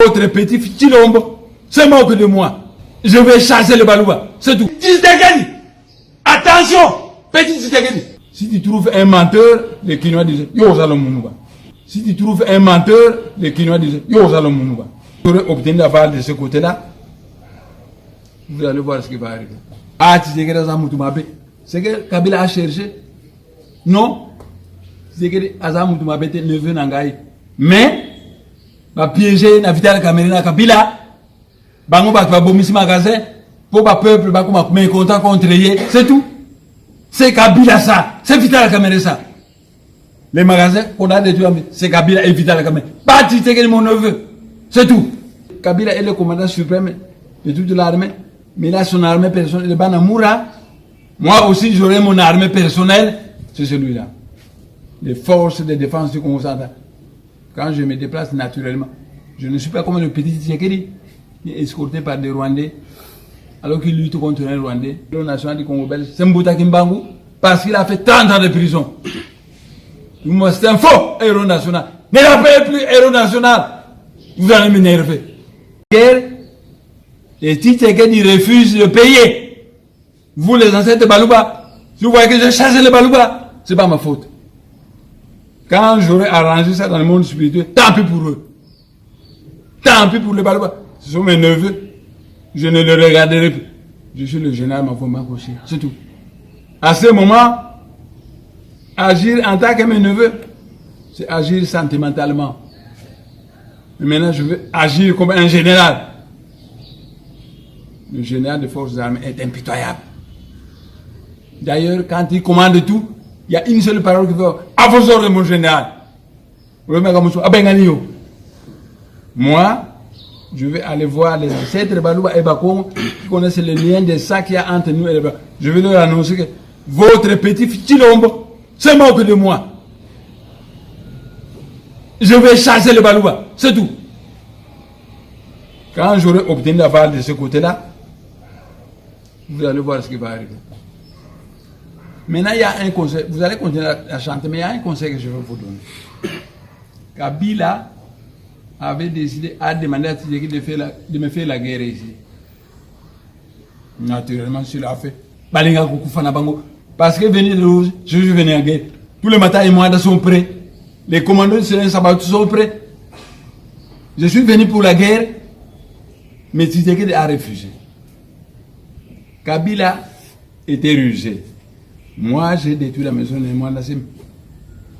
Votre petit Chilombo se moque de moi. Je vais chasser le balouba. C'est tout. Attention, petit Tshisekedi. Si tu trouves un menteur, les Kinois disent Yo Zalomounouba. Si tu trouves un menteur, les Kinois disent Yo Zalomounouba. Vous aurez obtenu la balle de ce côté-là. Vous allez voir ce qui va arriver. Ah, Tshisekedi Azamoutoumabé. C'est que Kabila a cherché. Non. Tshisekedi Azamoutoumabé était neveu Nangaï. Mais, va piéger na Vital Kamerina Kabila. Bango va bomber magasin. Pour le peuple, va comme mécontent contre lui. C'est tout. C'est Kabila ça. C'est Vital Kamerina ça. Les magasins qu'on a détruits, c'est Kabila et Vital Kamerina. Pas Tshisekedi mon neveu. C'est tout. Kabila est le commandant suprême de toute l'armée. Mais là, son armée personnelle, le Banamoura. Moi aussi, j'aurai mon armée personnelle. C'est celui-là. Les forces de défense du Congo central. Quand je me déplace naturellement, je ne suis pas comme le petit Tshisekedi, qui est escorté par des Rwandais, alors qu'il lutte contre un Rwandais. Le national du Congo belge, c'est Mbouta Kimbangu, parce qu'il a fait 30 ans de prison. Moi, c'est un faux héros national. Ne l'appelez plus héros national. Vous allez m'énerver. Les Tshisekedi refusent de payer. Vous, les ancêtres de Balouba, si vous voyez que j'ai chassé le Balouba, c'est pas ma faute. Quand j'aurai arrangé ça dans le monde spirituel, tant pis pour eux. Tant pis pour les Balouba. Ce sont mes neveux. Je ne les regarderai plus. Je suis le général Mafoma Koshi. C'est tout. À ce moment, agir en tant que mes neveux, c'est agir sentimentalement. Mais maintenant, je veux agir comme un général. Le général des forces armées est impitoyable. D'ailleurs, quand il commande tout, il y a une seule parole qui veut Avosor de mon général. Moi, je vais aller voir les ancêtres de Balouba et Bakongo qui connaissent les liens de ça qu'il y a entre nous et les Balouba. Je vais leur annoncer que votre petit Chilombo se moque de moi. Je vais chasser le Balouba. C'est tout. Quand j'aurai obtenu la balle de ce côté-là, vous allez voir ce qui va arriver. Maintenant, il y a un conseil. Vous allez continuer à chanter, mais il y a un conseil que je veux vous donner. Kabila avait décidé, a demandé à Tshisekedi de me faire la guerre ici. Naturellement, je l'ai fait. Parce que venir de rouge, je suis venu en guerre. Tous les matins, les moyens sont prêts. Les commandos de Sélène Sabatou sont prêts. Je suis venu pour la guerre, mais Tshisekedi a refusé. Kabila était rusé. Moi, j'ai détruit la maison de moi.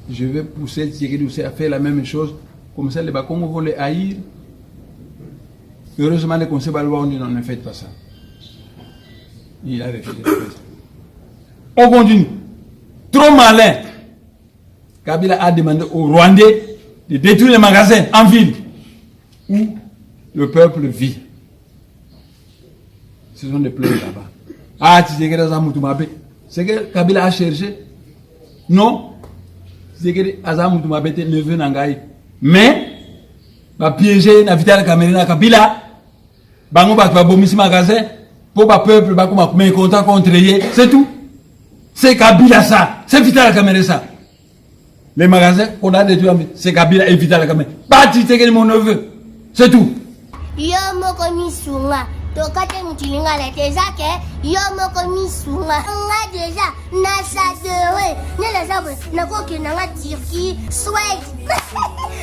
Je vais pousser Tshisekedi à faire la même chose. Comme ça, les Bakongos vont les haïr. Heureusement, les conseils Balouba ont dit non, ne faites pas ça. Il a refusé. On continue. Trop malin. Kabila a demandé aux Rwandais de détruire les magasins en ville où le peuple vit. Ce sont des pleurs là-bas. Ah, Tshisekedi Azamoutoumabé. C'est que Kabila a cherché. Non. Tshisekedi Azamoutoumabé était neveu Nangaï. Mais, va piéger na Vital Kamerina Kabila. Bango va bomber magasin. Pour le peuple, va comme mécontent contre lui. C'est tout. C'est Kabila ça. C'est Vital Kamerina ça. Les magasins qu'on a détruits, c'est Kabila et Vital Kamerina. Pas Tshisekedi mon neveu. C'est tout. Yo moko misunga. Tokate mutilinga la tezake. Yo moko misunga. Nga déjà nasadere. Nela sabu nakoki nanga Turquie, Suède.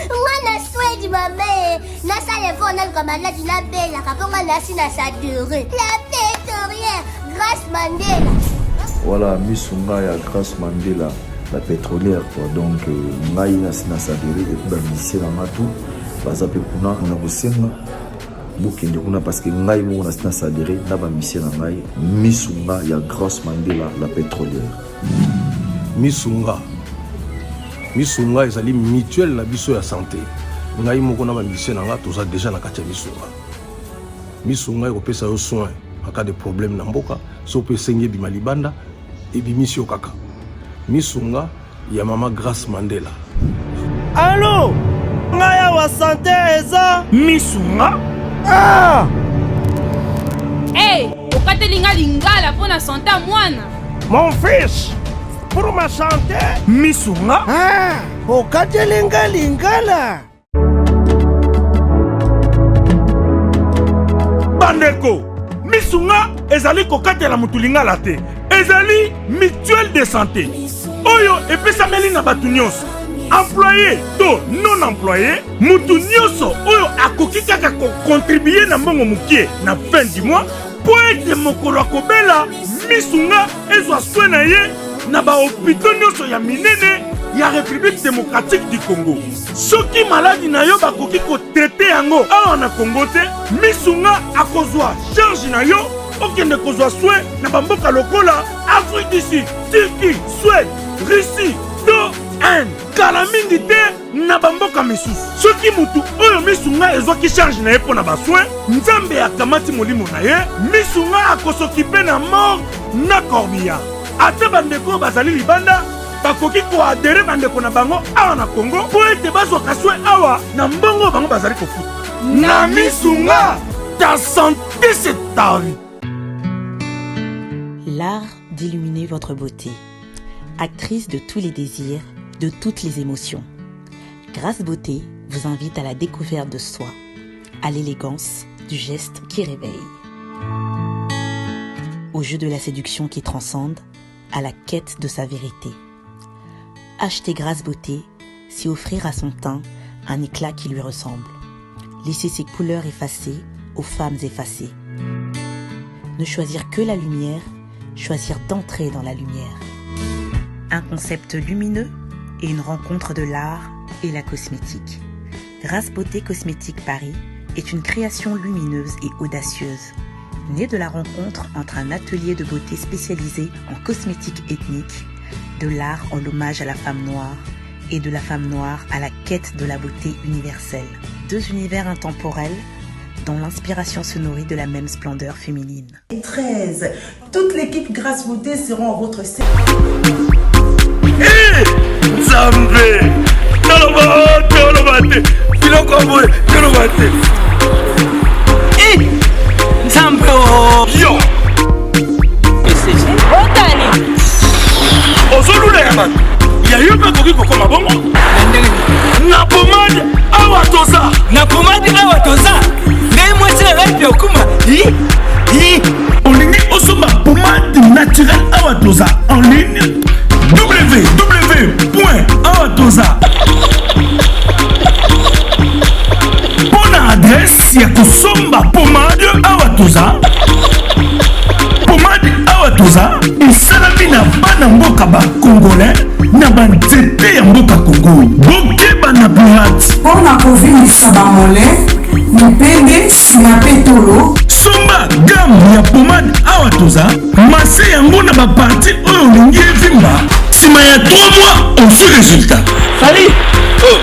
Nga na Suède mabe. Nasa levo na kamala dina bela kaponga nasi nasadere. La pétrolière Grâce Mandela. Voilà, Misunga ya Grâce Mandela, la pétrolière quoi. Donc ngai nasi nasadere et puis ba misé na matu. Baza pe kuna na kosenga. Bukende kuna parce que ngai mo na sina sadere na ba mission na ngai Misunga ya Grâce Mandela la pétrolière. Misunga ezali mutuelle la biso ya santé. Ngai moko na ba mission na nga toza déjà na kati ya Misunga ekopesa yo soin en cas de problème na mboka so pe sengi bima libanda et bimisio kaka. Misunga ya mama Grâce Mandela. Allô ngaya wa santé eza Misunga. Ah! Hey, okatelinga lingala pour la santé à mwana. Mon fils, pour ma santé. Misunga. Ah, okatelinga lingala. bandeko misunga ezali kokatela mutulinga la te ezali mutuelle de santé oyo epesameli na batu nyonso employé to non employé mutu nyonso oyo akoki kaka kocontribue na mbongo mukie na fin du mois po ete mokolo akobela misunga ezwa soin na ye na bahopito nyonso ya minene ya République démocratique du Congo. Soki maladi na yo bakoki kotraite yango awa na Congo te misunga akozwa charge na yo okende kozwa soin na bamboka lokola Afrique du Sud, Turquie, Suède, Russie, to Inde. Kala mingi te na bamboka misusu. Soki mutu oyo misunga ezwaki charge na ye mpo na basoin nzambe akamati molimo na ye misunga akosokipe na mort na corbillard. Ate bandeko bazali libanda bakoki koadere bandeko na bango awa na Congo po ete bazwaka soin awa na mbongo bango bazali kofuta. Na misunga ta santé c'est ta vie. L'art d'illuminer votre beauté. Actrice de tous les désirs, de toutes les émotions. Grâce Beauté vous invite à la découverte de soi, à l'élégance du geste qui réveille. Au jeu de la séduction qui transcende, à la quête de sa vérité. Acheter Grâce Beauté, c'est offrir à son teint un éclat qui lui ressemble. Laisser ses couleurs effacées aux femmes effacées. Ne choisir que la lumière, choisir d'entrer dans la lumière. Un concept lumineux et une rencontre de l'art et la cosmétique. Grâce Beauté Cosmétique Paris est une création lumineuse et audacieuse, née de la rencontre entre un atelier de beauté spécialisé en cosmétique ethnique, de l'art en l'hommage à la femme noire et de la femme noire à la quête de la beauté universelle. Deux univers intemporels dont l'inspiration se nourrit de la même splendeur féminine. 13. Toute l'équipe Grâce Beauté seront à votre service. Hey, Zambé, Tolobate, Pilokombe, Tolobate. Hey, Zambé, yo. Otani. Ozolula ya man. Ya yupa koki kokoma bongo. Na pomade awa toza. Na pomade awa toza. Mais moi c'est la vie okuma. Olingi osoma pomade naturelle awa toza en ligne. www.awatoza. Pour adresse ya kosomba pomade awatoza. Pomade awatoza esalami na bana mboka ba congolais na banzete ya mboka Congo. Bokeba na pirate. Pona kovinisa bamole, mipende, sima petolo. Somba gamme ya pomade awatoza. Mase yango na ba parti oyo olingi evimba. Sima ya 3 mois, on fait résultat. Salut. Oh.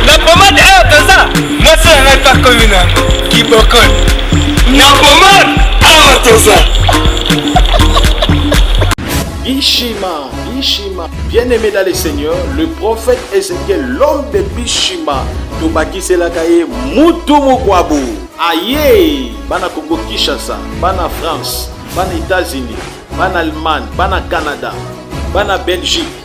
La pomade awatoza. Moi c'est un pas commun. Qui bokon. La pomade awatoza. Bishima, bien-aimé dans le Seigneur, le prophète Ézéchiel, l'homme de Bishima, Tobaki Selakaye, Moutoumou Kwabu, aïe, Bana Congo Kinshasa, Bana France, Bana États-Unis, Bana Allemagne, Bana Canada, Bana Belgique,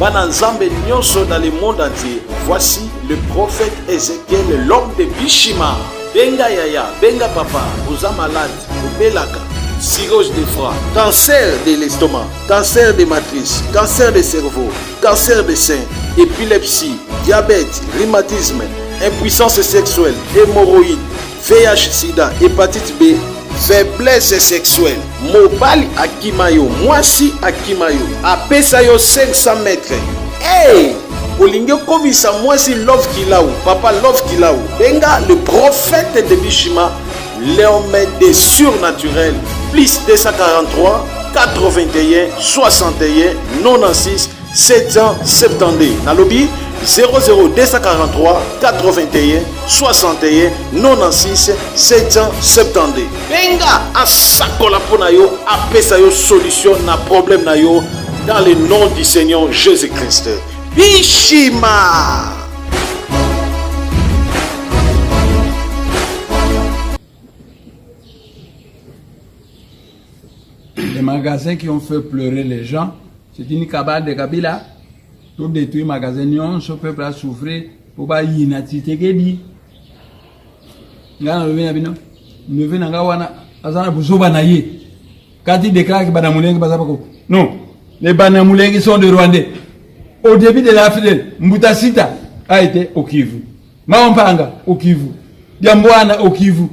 Bana Nzambe Nyonso dans le monde entier. Voici le prophète Ézéchiel, l'homme de Bishima. Benga Yaya, Benga Papa, vous êtes malade, vous belaka. Cirrhose de foie, cancer de l'estomac, cancer des matrices, cancer des cerveaux, cancer des seins, épilepsie, diabète, rhumatisme, impuissance sexuelle, hémorroïdes, VIH, sida, hépatite B, faiblesse sexuelle, mobali akimayo, mwasi akimayo, apesayo 500 mètres. Hey! Olinge komisa mwasi love kilaou, papa love kilaou. Benga le prophète de Bishima, l'homme des surnaturels. Plus 243 81 61 96 772. Nalobi 00 243 81 61 96 772. Benga asakola pona yo apesa yo solution na problème na yo dans le nom du Seigneur Jésus-Christ. Bishima. Les magasins qui ont fait pleurer les gens, c'est une cabale de Kabila. Tout détruit magasins, ce peuple a souffert pour pas y inatité que dit. ngana lobena bino leve nanga wana azana buzoba na ye quand il déclare que Banamulenge bazaba ko non les Banamulenge sont des Rwandais au début de la FDL Mbuta Sita a été au Kivu Maompanga au Kivu Diambwana au Kivu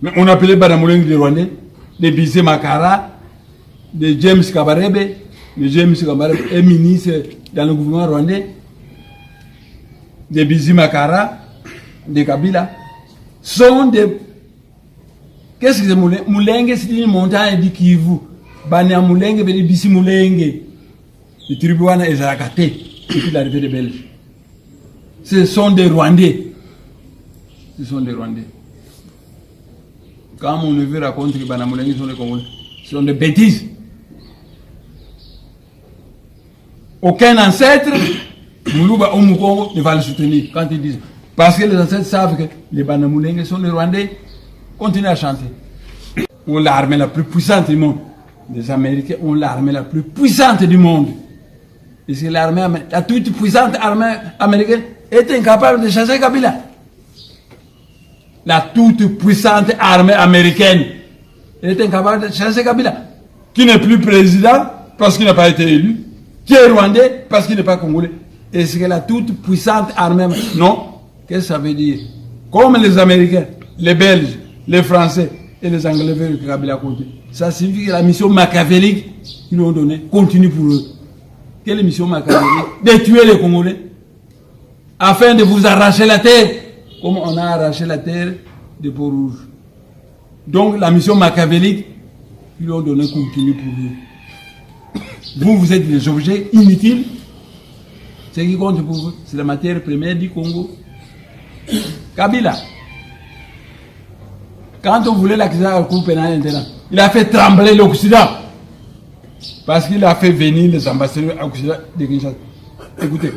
mais on appelait Banamulenge des Rwandais les Bisé Makara de James Kabarebe le James Kabarebe est ministre dans le gouvernement rwandais de Bisé Makara de Kabila sont des... Qu'est-ce que c'est Mulenge? Mulenge, c'est une montagne du Kivu. Bania Mulenge, c'est Bissi Mulenge. Le tribunal est Zarakate, depuis l'arrivée des Belges. Ce sont des Rwandais. Ce sont des Rwandais. Quand mon neveu raconte que Bania Mulenge sont des Congolais, ce sont des bêtises. Aucun ancêtre, Moulouba ou Moukongo, ne va le soutenir quand ils disent. Parce que les ancêtres savent que les Banamulenge sont des Rwandais. Continuez à chanter. On l'armée la plus puissante du monde. Les Américains ont l'armée la plus puissante du monde. Et c'est l'armée, la toute puissante armée américaine est incapable de chasser Kabila. La toute puissante armée américaine est incapable de chasser Kabila. Qui n'est plus président parce qu'il n'a pas été élu. Qui est rwandais parce qu'il n'est pas congolais. Et c'est que la toute puissante armée américaine. Non. Qu'est-ce que ça veut dire? Comme les Américains, les Belges, les Français et les Anglais veulent que Kabila continue. Ça signifie que la mission machiavélique qu'ils nous ont donnée continue pour eux. Quelle mission machiavélique? De tuer les Congolais afin de vous arracher la terre, comme on a arraché la terre des Peaux-Rouges. Donc la mission machiavélique qu'ils nous ont donnée continue pour eux. Vous êtes des objets inutiles. Ce qui compte pour vous, c'est la matière première du Congo. Kabila, quand on voulait l'accuser à la Cour pénale internationale, il a fait trembler l'Occident. Parce qu'il a fait venir les ambassadeurs occidentaux de Kinshasa. Écoutez,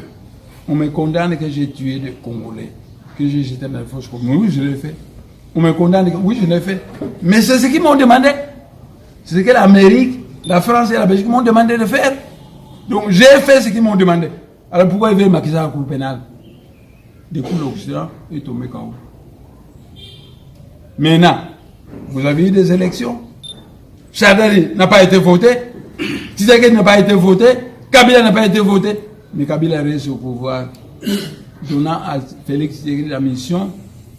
on me condamne que j'ai tué des Congolais, que j'ai jeté dans la fosse commune. Oui, je l'ai fait. On me condamne que oui, je l'ai fait. Mais c'est ce qu'ils m'ont demandé. C'est ce que l'Amérique, la France et la Belgique m'ont demandé de faire. Donc j'ai fait ce qu'ils m'ont demandé. Alors pourquoi ils veulent m'accuser à la Cour pénale? Du coup, l'Occident est tombé KO. Maintenant, vous avez eu des élections. Chadali n'a pas été voté. Tshisekedi n'a pas été voté. Kabila n'a pas été voté. Mais Kabila reste au pouvoir, donnant à Félix Tshisekedi la mission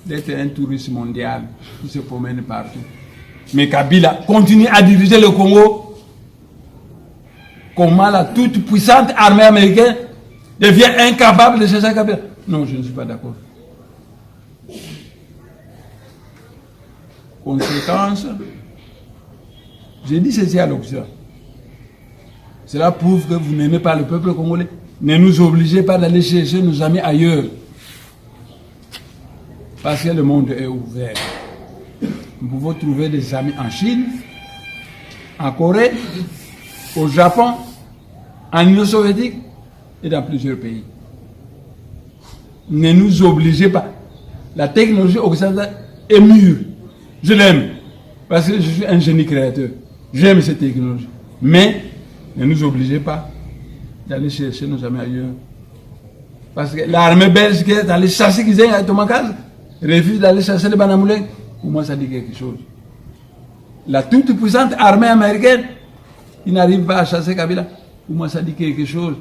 d'être un touriste mondial qui se promène partout. Mais Kabila continue à diriger le Congo. Comment la toute puissante armée américaine devient incapable de chasser Kabila? Non, je ne suis pas d'accord. Conséquence, j'ai dit ceci à l'Occident. Cela prouve que vous n'aimez pas le peuple congolais. Ne nous obligez pas d'aller chercher nos amis ailleurs. Parce que le monde est ouvert. Nous pouvons trouver des amis en Chine, en Corée, au Japon, en Union soviétique et dans plusieurs pays. Ne nous obligez pas. La technologie occidentale est mûre. Je l'aime. Parce que je suis un génie créateur. J'aime cette technologie. Mais ne nous obligez pas d'aller chercher nos amis ailleurs. Parce que l'armée belge qui est allée chasser Kizeng à Tomakaz refuse d'aller chercher les Banamulenge. Pour moi, ça dit quelque chose. La toute puissante armée américaine qui n'arrive pas à chasser Kabila. Pour moi, ça dit quelque chose.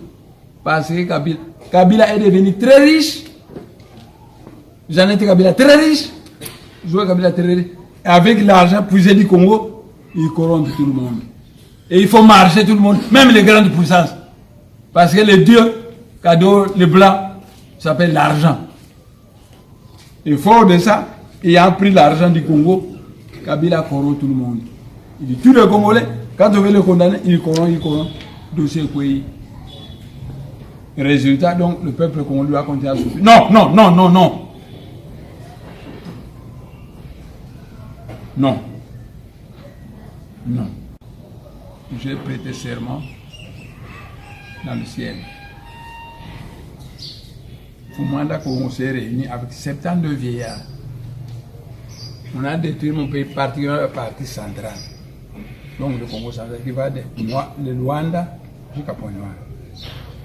Parce que Kabila est devenu très riche. J'en étais Kabila très riche. Je vois Kabila très riche. Et avec l'argent puisé du Congo, il corrompt tout le monde. Et il faut marcher tout le monde, même les grandes puissances. Parce que le dieu cadeau, le blanc, s'appelle l'argent. Et fort de ça, il a pris l'argent du Congo, Kabila corrompt tout le monde. Il dit tous les Congolais, quand on veut le condamner, il corrompt. Dossier pays. Résultat, donc, le peuple congolais doit continuer à souffrir. Non, non, non, non, non. Non. Non. J'ai prêté serment dans le ciel. Fumanda qu'on s'est réunis avec 72 vieillards. On a détruit mon pays, particulièrement la partie centrale. Donc le Congo central qui va de Luanda jusqu'à Pointe-Noire.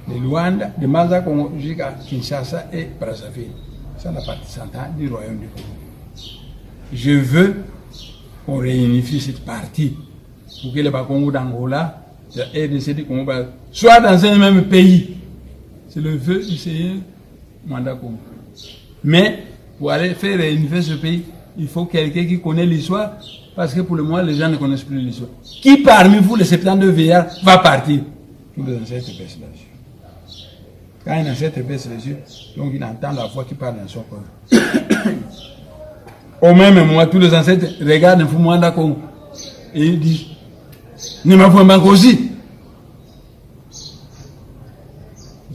De Luanda, de Maza Congo jusqu'à Kinshasa et Brazzaville. C'est la partie centrale du royaume du Congo. je veux qu'on réunifie cette partie pour que les Congo d'Angola, la RDC du Congo, soient dans un même pays. C'est le vœu du Seigneur, mandat Congo. Mais pour aller faire réunifier ce pays, il faut quelqu'un qui connaît l'histoire, parce que pour le moment, les gens ne connaissent plus l'histoire. Qui parmi vous, les 72 vieillards, va partir? Tous les ancêtres baissent les yeux. Quand un ancêtre baisse les yeux, donc il entend la voix qui parle dans son corps. Au même moment, tous les ancêtres regardent un Fumanda Congo et ils disent, ne m'a pas aussi.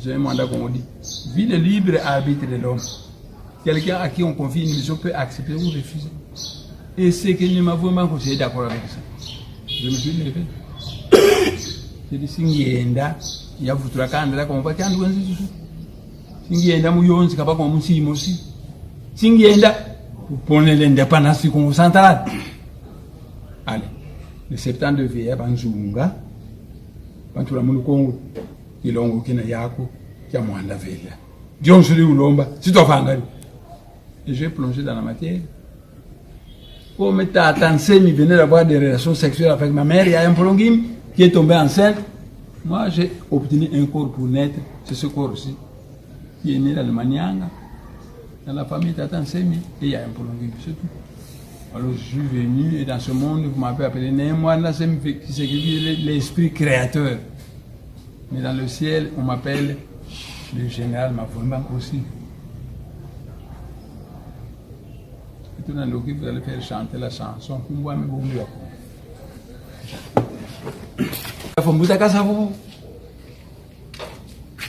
J'ai un mandat qu'on dit, vie le libre arbitre de l'homme. Quelqu'un à qui on confie une mission peut accepter ou refuser. Et c'est que ne m'a pas conseillé d'accord avec ça. Je me suis levé. J'ai dit, Singienda, il y a foutu la candela comme on va t'en douer. Singienda, mouillon, c'est capable comme si moi aussi. Singienda, pour prendre l'indépendance du Congo central. Allez, le 72 veillés, Banzunga, Bantu la Congo. Ilongo kina yako kia mwanda vela. Dion suri ulomba, sitofangari. Et j'ai plongé dans la matière. Comme Tata Nsemi venait d'avoir des relations sexuelles avec ma mère, il y a un prolongim qui est tombé enceinte. Moi, j'ai obtenu un corps pour naître. C'est ce corps aussi. Qui est né dans le Manianga, dans la famille Tata Nsemi, et il y a un prolongim, c'est tout. Alors je suis venu, et dans ce monde, vous m'avez appelé Némoana Nsemi, qui signifie l'esprit créateur. Mais dans le ciel, on m'appelle le général Mavouembank aussi. Et tout dans le vous allez faire chanter la chanson.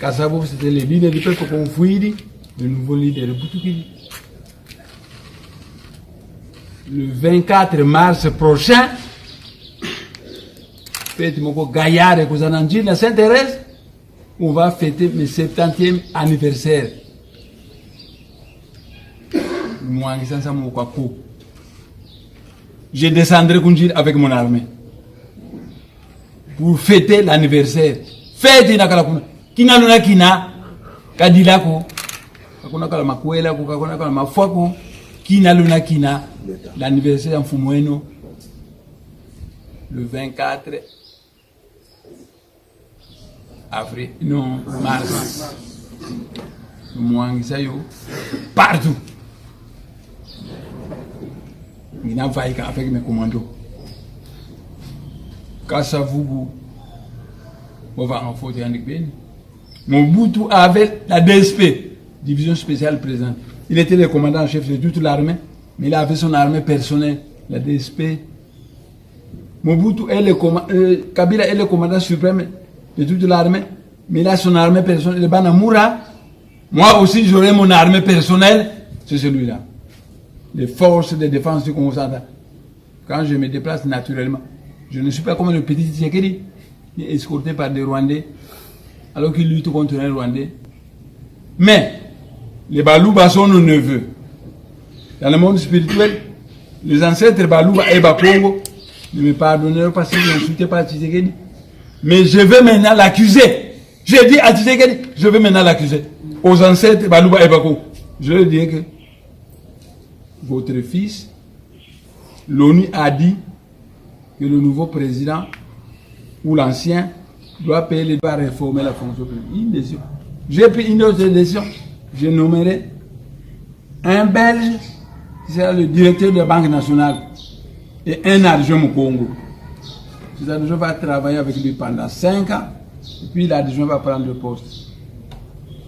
Kassavou, c'était le leader du peuple Konfouidi, le nouveau leader de Boutoukidi. Le 24 mars prochain, fête mon gaillard et Kouzananji, la Sainte-Thérèse, on va fêter mes 70e anniversaire. Je descendrai Kounjir avec mon armée pour fêter l'anniversaire. Fête Nakalakuna. Kina luna kina, Kadilako, Kakuna Kalamakuela, Kakuna Kalamafako, Kina luna kina, l'anniversaire en Fumoueno, le 24 avril, non, mars. Mouangisayo, partout. Il n'a pas avec mes commandos. Kassavougou, on va en faute Yannick Ben. Mobutu avait la DSP, division spéciale présente. Il était le commandant en chef de toute l'armée, mais il avait son armée personnelle, la DSP. Mobutu est Kabila est le commandant suprême de toute l'armée, mais il a son armée personnelle, le Banamura. Moi aussi, j'aurai mon armée personnelle, c'est celui-là. Les forces de défense du Congo central. Quand je me déplace naturellement, je ne suis pas comme le petit Tshisekedi, qui est escorté par des Rwandais, alors qu'il lutte contre un Rwandais. Mais, les Balouba sont nos neveux. Dans le monde spirituel, les ancêtres Balouba et Bakongo ne me pardonneront pas si je n'insultais pas Tshisekedi. Mais je vais maintenant l'accuser. J'ai dit à Tshisekedi, je vais maintenant l'accuser. Aux ancêtres Balouba et Bakongo. Je leur dis que votre fils, l'ONU a dit que le nouveau président ou l'ancien doit payer les droits, réformer la fonction publique. Une décision. J'ai pris une autre décision. Je nommerai un Belge qui sera le directeur de la Banque nationale et un adjoint au Congo. Cet adjoint va travailler avec lui pendant 5 ans et puis l'adjoint va prendre le poste.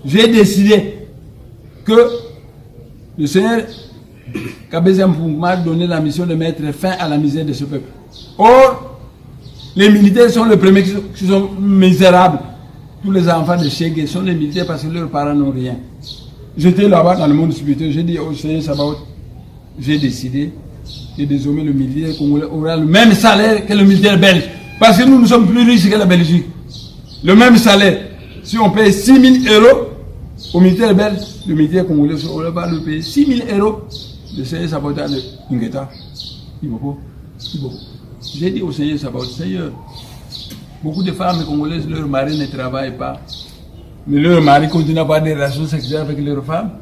J'ai décidé que le Seigneur Kabeza Mpungu m'a donné la mission de mettre fin à la misère de ce peuple. Or, les militaires sont les premiers qui sont misérables. Tous les enfants de Chegué sont les militaires parce que leurs parents n'ont rien. J'étais là-bas dans le monde spirituel, j'ai dit au Seigneur Sabaoth, j'ai décidé que désormais le militaire congolais aura le même salaire que le militaire belge. Parce que nous sommes plus riches que la Belgique. Le même salaire. Si on paye 6 000 euros au militaire belge, le militaire congolais va le payer 6 000 euros. Le Seigneur Sabaoth a le Ngeta. J'ai dit au Seigneur Sabaoth, Seigneur, beaucoup de femmes congolaises, leurs maris ne travaillent pas. Mais leurs maris continuent à avoir des relations sexuelles avec leurs femmes.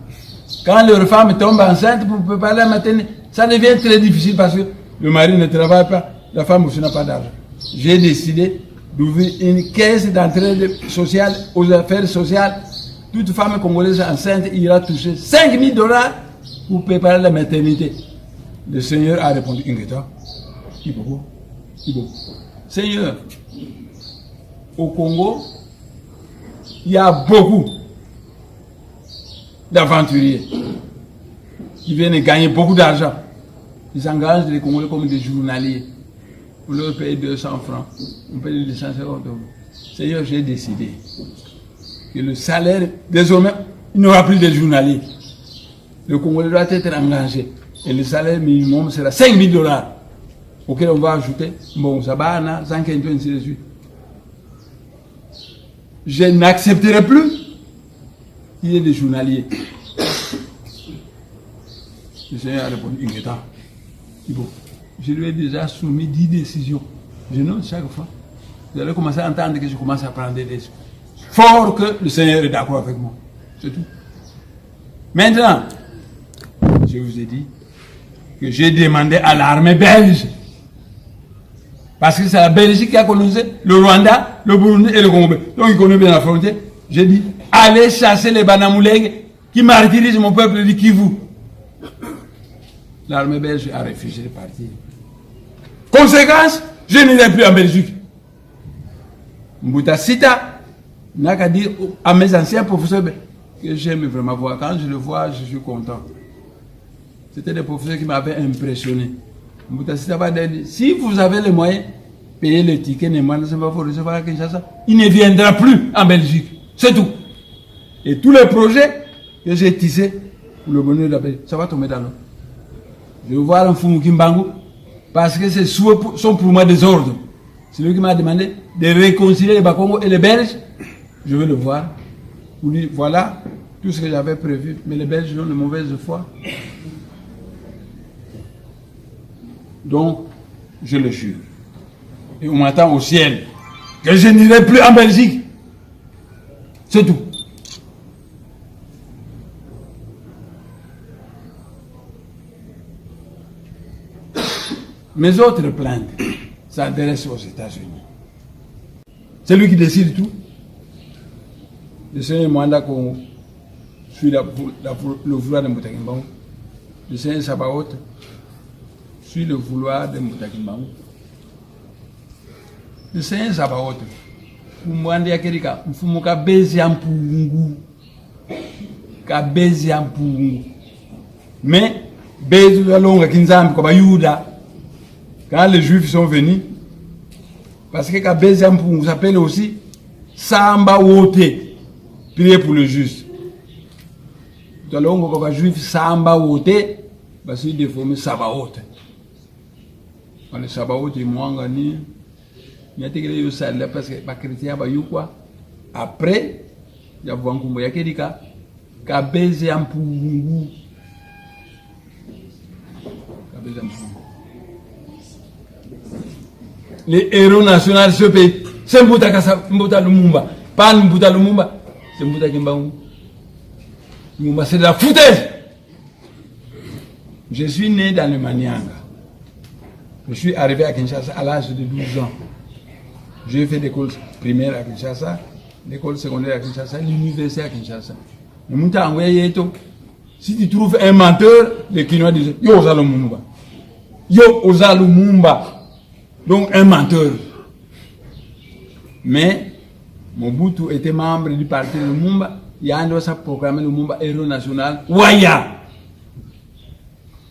Quand leurs femmes tombent enceintes, pour préparer la maternité, Ça devient très difficile parce que le mari ne travaille pas, la femme aussi n'a pas d'argent. J'ai décidé d'ouvrir une caisse d'entraide sociale aux affaires sociales. Toute femme congolaise enceinte ira toucher $5 000 pour préparer la maternité. Le Seigneur a répondu, Ingeta, Seigneur, au Congo, il y a beaucoup d'aventuriers qui viennent gagner beaucoup d'argent. Ils engagent les Congolais comme des journaliers. On leur paye 200 francs. On paye les 250 euros. Seigneur, j'ai décidé que le salaire, désormais, il n'y aura plus de journaliers. Le Congolais doit être engagé. Et le salaire minimum sera $5 000. Auquel on va ajouter, bon, ça va, ainsi de suite. Je n'accepterai plus qu'il y ait des journaliers. Le Seigneur a répondu, je lui ai déjà soumis 10 décisions. Je note chaque fois. Vous allez commencer à entendre que je commence à prendre des décisions. Fort que le Seigneur est d'accord avec moi. C'est tout. Maintenant, je vous ai dit que j'ai demandé à l'armée belge, parce que c'est la Belgique qui a colonisé le Rwanda, le Burundi et le Congo. Donc ils connaissent bien la frontière. J'ai dit, allez chasser les Banamoulègues qui martyrisent mon peuple du Kivu. L'armée belge a refusé de partir. Conséquence, je n'irai plus en Belgique. Mbouta Sita n'a qu'à dire à mes anciens professeurs que j'aime vraiment voir. Quand je le vois, je suis content. C'était des professeurs qui m'avaient impressionné. Mbouta Sita va dire, si vous avez les moyens, payez le ticket, il ne viendra plus en Belgique. C'est tout. Et tous les projets que j'ai tissés pour le bonheur de la Belgique, ça va tomber dans l'eau. Je vais voir un Fumu Kimbangu parce que ces souhaits sont pour moi des ordres. C'est lui qui m'a demandé de réconcilier les Bakongo et les Belges. Je vais le voir. Pour lui, voilà tout ce que j'avais prévu. Mais les Belges ont de mauvaise foi. Donc, je le jure. Et on m'attend au ciel que je n'irai plus en Belgique. C'est tout. Mes autres plaintes s'adressent aux États-Unis. C'est lui qui décide tout. Le Seigneur Mwanda qu'on suit le vouloir de Moutakimbangu. Le Seigneur Sabaoth suit le vouloir de Moutakimbangu. Le Seigneur Sabaoth, Mwanda Yakerika, Mfumuka Beziampungu. Kabeziampungu. Mais, Beziampungu Kinzambi, comme Yuda. Quand les Juifs sont venus, parce que Kabeziampungu s'appelle aussi Samba Wote, prier pour le juste. Donc, quand les Juifs Samba Wote, parce qu'ils déforment Sabaoth. Le Sabaoth est moins gagné. Il y a des gens qui parce que les chrétiens sont quoi. Après, il y a des gens qui disent Kabeziampungu. Les héros nationaux de ce pays, c'est Mbouta Lumumba. Pas Mbouta Lumumba, c'est Mbouta Kimbangu. Lumumba, c'est de la foutaise. Je suis né dans le Manianga. Je suis arrivé à Kinshasa à l'âge de 12 ans. J'ai fait l'école primaire à Kinshasa, l'école secondaire à Kinshasa, l'université à Kinshasa. Si tu trouves un menteur, les Kinois disent Yo Oza Lumumba. Yo Oza Lumumba. Donc un menteur. Mais Mobutu était membre du parti Lumumba. Yando a proclamé Lumumba héros national. Waya!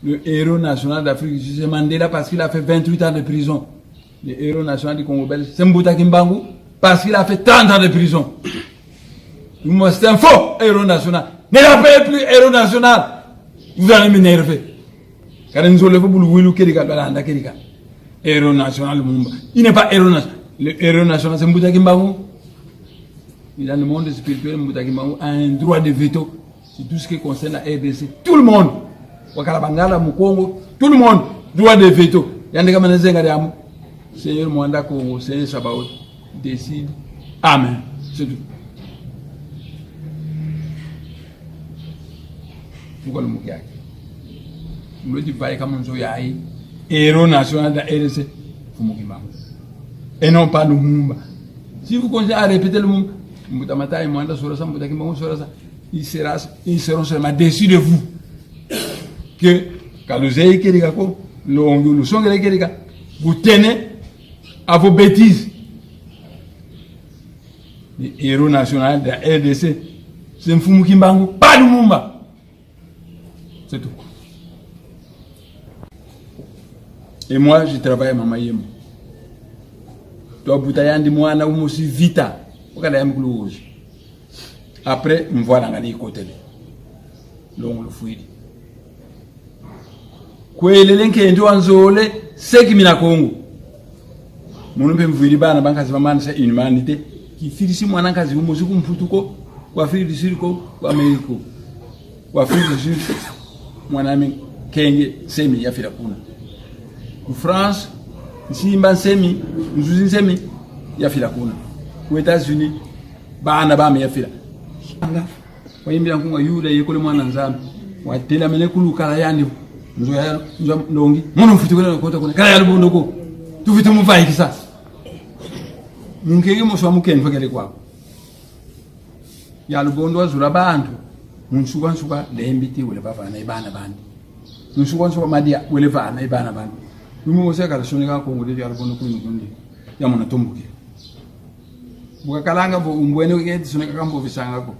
Le héros national d'Afrique, c'est Mandela parce qu'il a fait 28 ans de prison. Le héros national du Congo belge, c'est Mbouta Kimbangu parce qu'il a fait 30 ans de prison. Lumumba, c'est un faux héros national. Ne l'appelez plus héros national. Vous allez m'énerver. Car nous avons le Wilou Kerika, Balanda Kerika. Héros national Lumumba. Il n'est pas héros national. Le héros national, c'est Mbouta Kimbangu. Dans le monde spirituel, Mbouta Kimbangu a un droit de veto sur tout ce qui concerne la RDC. Tout le monde. Wakalabangala, Mukongo, tout le monde, droit de veto. Yandeka Manezenga Diamu. Seigneur Mwanda Congo, Seigneur Sabaoth, décide. Amen. C'est tout. Pourquoi le Moukiaki? nous dit pas comme on yaï héros national de RDC Fumukimbangu et non pas le Mumba. Si vous continuez à répéter le Mumba, Moutamata et Mwanda Sorasa, Moutakimbangu Sorasa, ils seront seulement déçus de vous. Que quand le Zéhi Kerikako, le son Kerika, vous tenez à vos bêtises. Les héros nationaux de la RDC, c'est Fumukimbangu, pas le Mumba. C'est tout. Et moi, je travaille à Mamayem. Toi, Boutayandi, moi, on a aussi vita. Après, on voit dans les côtés. L'on le fouille. Quoi, les links qui sont en zone, c'est qui m'y Congo. Mon père me dit, bah, banque c'est une humanité qui fait si moi, n'en vous monsieur comme Poutuko, ou Afrique du Sud, ou Amérique, ou Afrique du Sud, mon ami, Kenge, Semi, Yafira Kuna. En France, ici, il semi, nous semi, il y a fila kuna. Aux États-Unis, il y a fila. Kwa hiyo mbilangu wa yuda yekole mwana nzambi. Watela mele kulu kala yani. Nzo ndongi. Mono mfutikole kota kuna. Kala yalubo ndoko. Tufite muvai kisa. Munkege moswa mukeni fakele kwako. Yalubo ndo azura bantu. Munsuba lembiti wele bavana ibana bandi. Munsuba madia wele vana ibana bandi. Nous aussi à la Sonika Congo de Dialbono Kundi, Yamona Tombuki. Bukakalanga, Umbueno, Sonika Campo Visangako.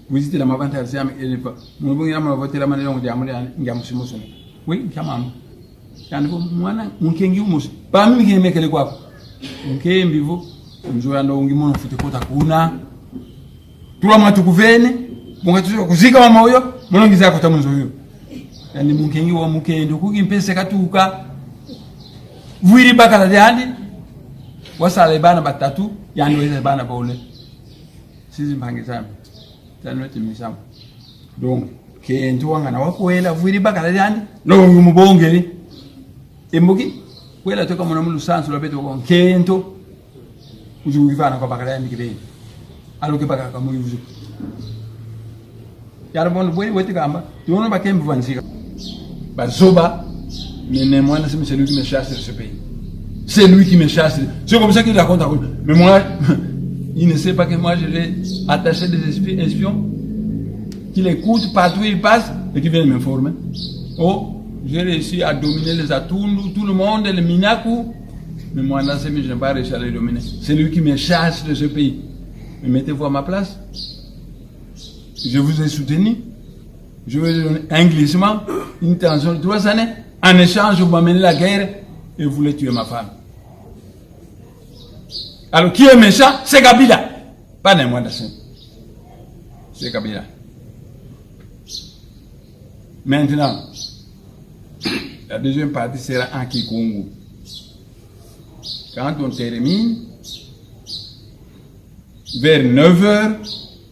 Visite la Mavanta Siam Elipa, Mubuyama Votela Manon Diamond Yamusimoson. Oui, come on. Yanwana, Munkengimus, Pam can make a liquap. Unke Bivo, Unjoano Ungimon Futikota Kuna, Turamatukuven, Mungazika Moyo, Monongizako Tamuzo. Yani munkengi wa mukendo kukimpese katuka vuiri bakala yani wasale bana batatu yani weze bana bole sisi mpange sana tanwete misamo donc kendo wanga na wakwela vuiri bakala yani no ngumubongeli embuki kwela toka mwana mulu sansu labeto kwa kendo uzukivana kwa bakala yani kibeni aloke bakala kama yuzu yaro bono bwe wete kamba yono bakembu vansika Bazoba, mais moi, c'est lui qui me chasse de ce pays. C'est lui qui me chasse. C'est comme ça qu'il raconte à vous. Mais moi, il ne sait pas que moi, je l'ai attaché des espions qui l'écoutent partout où il passe et qui viennent m'informer. Oh, j'ai réussi à dominer les Atundu, tout le monde, les Minaku. Mais moi, là, je n'ai pas réussi à les dominer. C'est lui qui me chasse de ce pays. Mais mettez-vous à ma place. Je vous ai soutenu. Je vais donner un glissement, une tension de 3 années. En échange, vous m'amenez la guerre et vous voulez tuer ma femme. Alors, qui est méchant? C'est Kabila. Pas d'un mois d'assain. C'est Kabila. Maintenant, la deuxième partie sera en Kikongo. Quand on termine, vers 9h,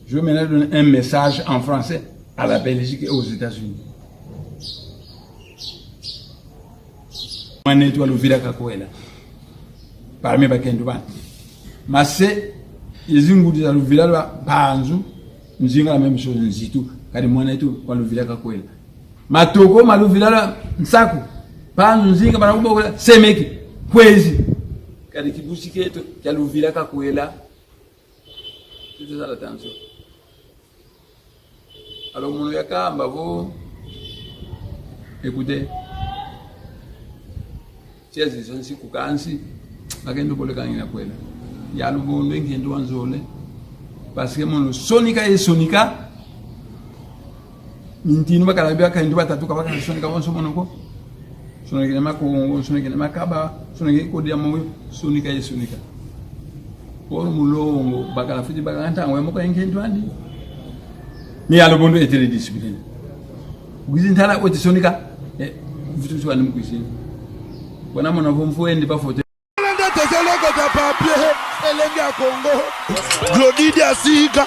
je vais maintenant donner un message en français à la Belgique et aux États-Unis. Mwane tu aluvira kakwela. Parmi bakendu ba. Mase izingu di aluvira ba panzu nzinga la même chose nzitu kadi mwane tu aluvira kakwela. Matoko maluvira la nsaku. Panzu nzinga bana kubokola semeki kwezi. Kadi kibusi keto aluvira kakwela. C'est ça l'attention. Alors, mon yaka, écoutez, si elles sont si coucansi, à quel niveau le gagne la poêle. Il y a le bon qui est en zone. Parce que mon sonica et sonica, Nintino Bacarabia can do at Tuka Sonica on Somonoco, Sonica Maco, Sonica Macaba, Sonica Codiamo, Sonica et Sonica. Pour Mulo, Bacalafi Baganta, ou Moka and Kentuandi. Mais à le bon était les disciplines. Vous êtes là où tu sonica et vous soyez une cuisine. When I'm on a home for any buffer. Glodidia Sika,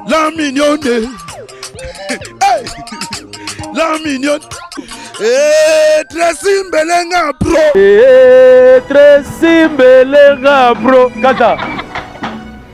la mignonne, la mignonne, Tracy Mbelenga Pro, Tracy Mbelenga Pro, Kata.